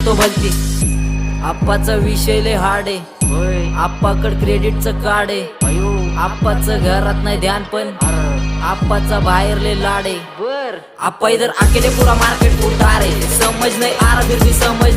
करतो भलती. आप्पाचा विषय लय हार्ड आहे, आप्पाकड क्रेडिटचं कार्ड आहे. आप्पाचं घरात नाही ध्यान पण आप्पाचा बाहेर लय लाड आहे. आप्पा इधर अकेले पूरा मार्केट उतार है, समझ नहीं आ रहा फिर भी समझ